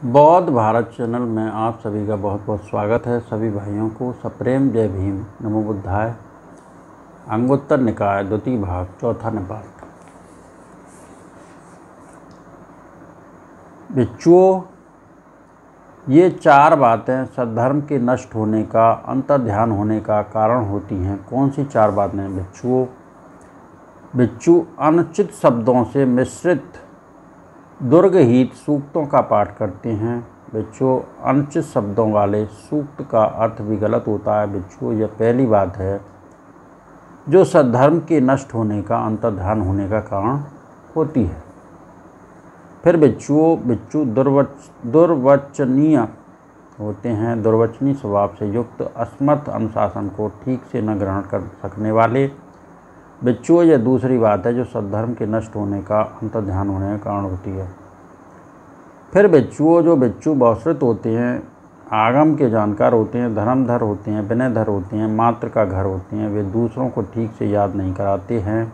बौद्ध भारत चैनल में आप सभी का बहुत बहुत स्वागत है। सभी भाइयों को सप्रेम जय भीम, नमो बुद्धाय। अंगुत्तर निकाय द्वितीय भाग, चौथा निपात। भिक्षुओं, ये चार बातें सद्धर्म के नष्ट होने का, अंतर्ध्यान होने का कारण होती हैं। कौन सी चार बातें भिक्षुओं? भिक्षु अनुचित शब्दों से मिश्रित दुर्गहित सूक्तों का पाठ करते हैं। भिक्षुओं, अनुचित शब्दों वाले सूक्त का अर्थ भी गलत होता है। भिक्षुओं, यह पहली बात है जो सद्धर्म के नष्ट होने का, अंतर्ध्यान होने का कारण होती है। फिर भिक्षु दुर्वचनीय होते हैं। दुर्वचनीय स्वभाव से युक्त, असमर्थ, अनुशासन को ठीक से न ग्रहण कर सकने वाले। भिक्षुओं, यह दूसरी बात है जो सद्धर्म के नष्ट होने का, अंतर्ध्यान होने का कारण होती है। फिर भिक्षुओं, जो भिक्षु बहुश्रुत होते हैं, आगम के जानकार होते हैं, धर्मधर होते हैं, विनयधर होते हैं, मात्र का घर होते हैं, वे दूसरों को ठीक से याद नहीं कराते हैं।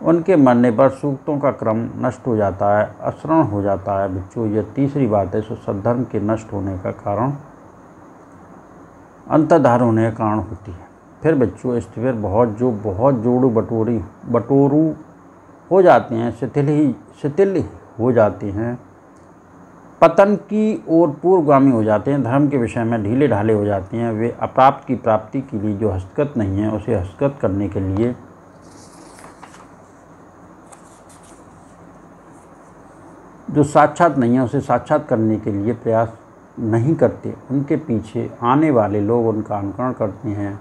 उनके मरने पर सूक्तों का क्रम नष्ट हो जाता है, अश्रवण हो जाता है। भिक्षुओं, यह तीसरी बात है जो सद्धर्म के नष्ट होने का कारण, अंतर्धान होने का कारण होती है। फिर भिक्षु स्थिर बहुत जोड़ू बटोरू हो जाते हैं, शिथिल हो जाते हैं, पतन की ओर पूर्वगामी हो जाते हैं, धर्म के विषय में ढीले ढाले हो जाते हैं। वे अप्राप्त की प्राप्ति के लिए जो हस्तगत नहीं है, उसे हस्तगत करने के लिए जो साक्षात नहीं है, उसे साक्षात करने के लिए प्रयास नहीं करते। उनके पीछे आने वाले लोग उनका अनुकरण करते हैं।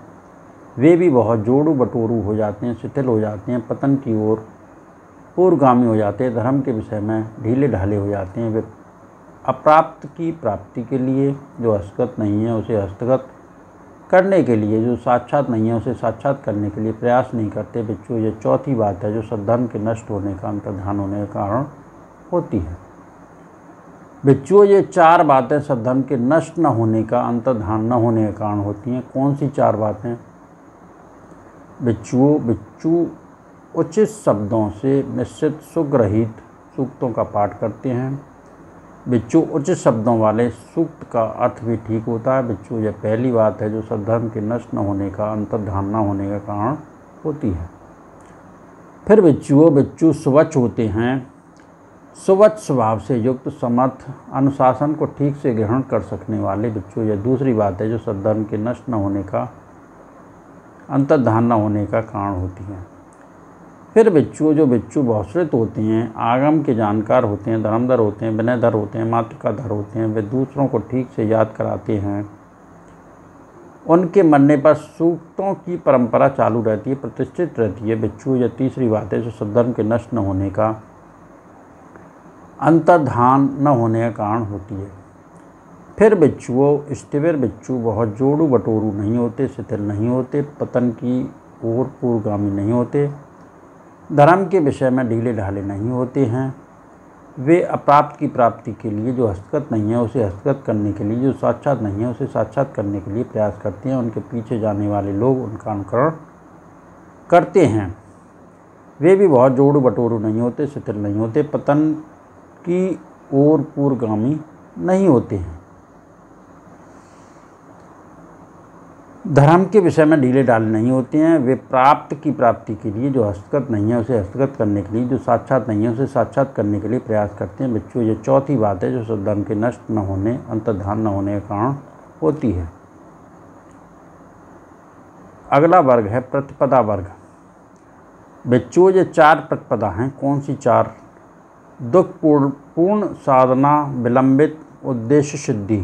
वे भी बहुत जोड़ू बटोरू हो जाते हैं, शिथिल हो जाते हैं, पतन की ओर पूर्वगामी हो जाते हैं, धर्म के विषय में ढीले ढाले हो जाते हैं। वे अप्राप्त की प्राप्ति के लिए जो हस्तगत नहीं है, उसे हस्तगत करने के लिए, जो साक्षात नहीं है, उसे साक्षात करने के लिए प्रयास नहीं करते। भिक्षु, ये चौथी बात है जो सद्धर्म के नष्ट होने का, अंतर्ध्यान होने का कारण होती है। भिक्षुओं, ये चार बातें सद्धर्म के नष्ट न होने का, अंतर्ध्यान न होने का कारण होती हैं। कौन सी चार बातें? भिक्षु उचित शब्दों से मिश्रित सुग्रहित सूक्तों का पाठ करते हैं। भिक्षु उचित शब्दों वाले सूक्त का अर्थ भी ठीक होता है। भिक्षु, यह पहली बात है जो सद्धर्म के नष्ट न होने का, अंतर्ध्यान न होने का कारण होती है। फिर भिक्षु सुवच्छ होते हैं। सुवच्छ स्वभाव से युक्त, समर्थ, अनुशासन को ठीक से ग्रहण कर सकने वाले। भिक्षु, यह दूसरी बात है जो सद्धर्म के नष्ट न होने का, अंतर्ध्यान न होने का कारण होती है। फिर जो भिक्षु बहुश्रुत होते हैं, आगम के जानकार होते हैं, धर्मधर होते हैं, विनयधर होते हैं, मातृकाधर होते हैं, वे दूसरों को ठीक से याद कराते हैं। उनके मरने पर सूक्तों की परंपरा चालू रहती है, प्रतिष्ठित रहती है। भिक्षु, यह तीसरी बात है जो सद्धर्म के नष्ट न होने का, अंतर्ध्यान न होने का कारण होती है। फिर स्थिर भिक्षु बहुत जोड़ू बटोरू नहीं होते, शिथिल नहीं होते, पतन की ओर पूर्वगामी नहीं होते, धर्म के विषय में ढीले ढाले नहीं होते हैं। वे अप्राप्त की प्राप्ति के लिए जो हस्तगत नहीं है, उसे हस्तगत करने के लिए, जो साक्षात नहीं है, उसे साक्षात करने के लिए प्रयास करते हैं। उनके पीछे जाने वाले लोग उनका अनुकरण करते हैं। वे भी बहुत जोड़ू बटोरू नहीं होते, शिथिल नहीं होते, पतन की ओर पूर्वगामी नहीं होते हैं, धर्म के विषय में ढीले ढाले नहीं होते हैं। वे प्राप्त की प्राप्ति के लिए जो हस्तगत नहीं है, उसे हस्तगत करने के लिए, जो साक्षात नहीं है, उसे साक्षात करने के लिए प्रयास करते हैं। भिक्षु, ये चौथी बात है जो सद्धर्म के नष्ट न होने, अंतर्ध्यान न होने का कारण होती है। अगला वर्ग है प्रतिपदा वर्ग। भिक्षु, ये चार प्रतिपदा हैं। कौन सी चार? दुखपूर्ण साधना, विलंबित उद्देश्य सिद्धि।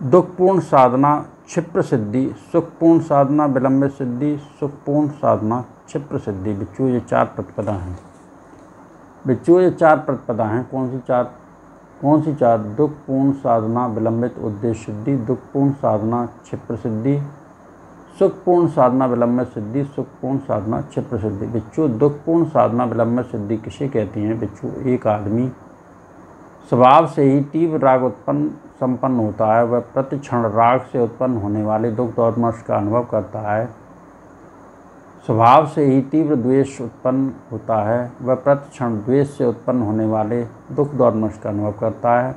दुखपूर्ण साधना, क्षिप्र सिद्धि, सुखपूर्ण साधना, विलंबित सिद्धि, सुखपूर्ण साधना, क्षिप्र सिद्धि। भिक्षु, ये चार प्रतिपदा हैं। भिक्षु, ये चार प्रतिपदा हैं। कौन सी चार? दुखपूर्ण साधना, विलंबित उद्देश्य सिद्धि, दुखपूर्ण साधना, क्षिप्र सिद्धि, सुखपूर्ण साधना, विलंबित सिद्धि, सुखपूर्ण साधना, क्षिप्र सिद्धि। भिक्षु, दुखपूर्ण साधना, विलंबित सिद्धि किसे कहते हैं? भिक्षु, एक आदमी स्वभाव से ही तीव्र राग संपन्न होता है। वह प्रतिक्षण राग से उत्पन्न होने वाले दुख और मर्ष का अनुभव करता है। स्वभाव से ही तीव्र द्वेष उत्पन्न होता है, वह प्रतिक्षण द्वेष से उत्पन्न होने वाले दुख दोर्मश का अनुभव करता है।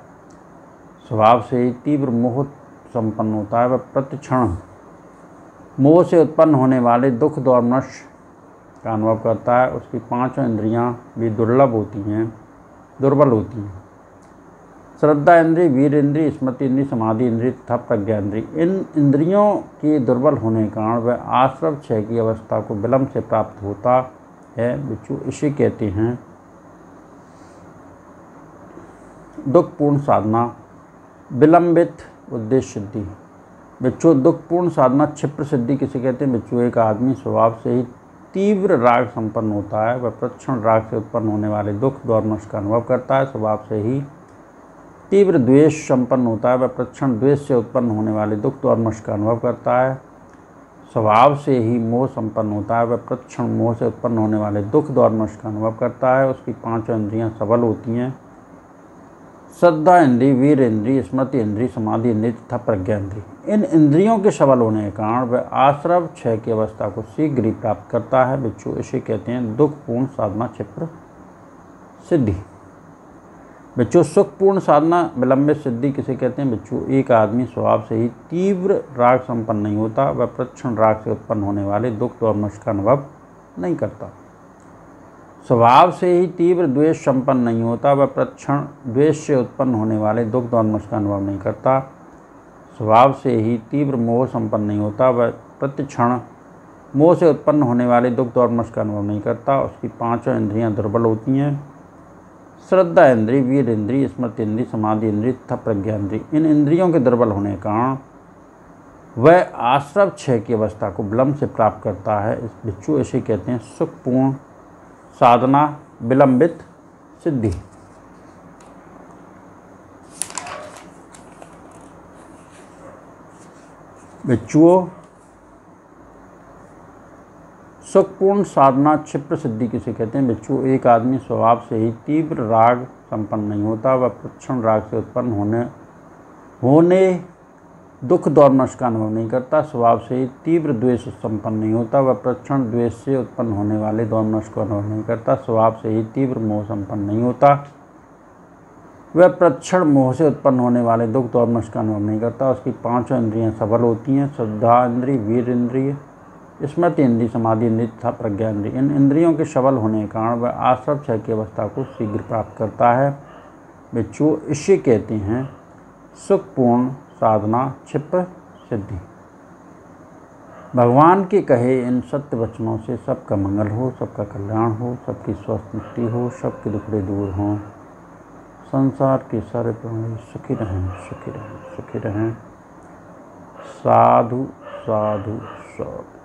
स्वभाव से ही तीव्र मोह संपन्न होता है, वह प्रतिक्षण मोह से उत्पन्न होने वाले दुख दोर्मश का अनुभव करता है। उसकी पांचों इंद्रियां भी दुर्बल होती हैं। श्रद्धा इंद्रिय, वीर इंद्रिय, स्मृति इंद्रिय, समाधि इंद्रिय तथा प्रज्ञा इंद्रिय। इन इंद्रियों के दुर्बल होने के कारण वह आश्रव क्षय की अवस्था को विलंब से प्राप्त होता है। बिच्छू इसे कहते हैं दुखपूर्ण साधना, विलंबित उद्देश्य सिद्धि। बिच्छू दुखपूर्ण साधना क्षिप्र सिद्धि किसे कहते हैं? बिच्छू एक आदमी स्वभाव से ही तीव्र राग संपन्न होता है, वह प्रतिक्षण राग से उत्पन्न होने वाले दुख दोर्मश का अनुभव करता है। स्वभाव से ही तीव्र द्वेष संपन्न होता है, वह प्रतिक्षण द्वेष से उत्पन्न होने वाले दुख दोर्मश का अनुभव करता है। स्वभाव से ही मोह संपन्न होता है, वह प्रतिक्षण मोह से उत्पन्न होने वाले दुख दोर्मश का अनुभव करता है। उसकी पांचों इंद्रियां सबल होती हैं। श्रद्धा इंद्रिय, वीर इंद्रिय, स्मृति इंद्रिय, समाधि इंद्रिय तथा प्रज्ञा इंद्रिय। इन इंद्रियों के सबल होने के कारण वह आश्रव क्षय की अवस्था को शीघ्र ही प्राप्त करता है। बिच्छू इसे कहते हैं दुखपूर्ण साधना क्षिप्र सिद्धि। बिच्छू सुखपूर्ण साधना विलंबित सिद्धि किसे कहते हैं? बिच्छू एक आदमी स्वभाव से ही तीव्र राग संपन्न नहीं होता, वह प्रतिक्षण राग से उत्पन्न होने वाले दुख दोर्मश का अनुभव नहीं करता। स्वभाव से ही तीव्र द्वेष संपन्न नहीं होता, वह प्रतिक्षण द्वेष से उत्पन्न होने वाले दुख दोर्मश का अनुभव नहीं करता। स्वभाव से ही तीव्र मोह संपन्न नहीं होता, वह प्रतिक्षण मोह से उत्पन्न होने वाले दुख दोर्मश का अनुभव नहीं करता। उसकी पांचों इंद्रियां दुर्बल होती हैं। श्रद्धा इंद्रिय, वीर इंद्रिय, स्मृति इंद्रिय, समाधि इंद्रिय तथा प्रज्ञा इंद्रिय। इन इंद्रियों के दुर्बल होने के कारण वह आश्रव क्षय की अवस्था को विलंब से प्राप्त करता है। इस बिच्छू इसे कहते हैं सुखपूर्ण साधना विलंबित सिद्धि। बिच्छुओं सुखपूर्ण साधना क्षिप्र सिद्धि किसे कहते हैं? बिच्छू एक आदमी स्वभाव से ही तीव्र राग संपन्न नहीं होता, वह प्रतिक्षण राग से उत्पन्न होने दुख दोर्मश का अनुभव नहीं करता। स्वभाव से ही तीव्र द्वेष संपन्न नहीं होता, वह प्रतिक्षण द्वेष से उत्पन्न होने वाले दोर्मश को अनुभव नहीं करता। स्वभाव से ही तीव्र मोह संपन्न नहीं होता, वह प्रतिक्षण मोह से उत्पन्न होने वाले दुख दोर्मश का अनुभव नहीं करता। उसकी पांचों इंद्रियां सबल होती हैं। श्रद्धा इंद्रिय, वीर इंद्रिय, स्मृति इंद्रिय, समाधि इंद्रिय तथा प्रज्ञा इंद्रिय। इन इंद्रियों के सबल होने के कारण वह आश्रव क्षय की अवस्था को शीघ्र प्राप्त करता है। बिच्छू इसे कहते हैं सुखपूर्ण साधना क्षिप्र सिद्धि। भगवान के कहे इन सत्य वचनों से सबका मंगल हो, सबका कल्याण हो, सबकी स्वस्थ मुक्ति हो, सबके दुखड़े दूर हों, संसार के सारे प्राणी सुखी रहें, सुखी रहें, सुखी रहें। साधु साधु साधु।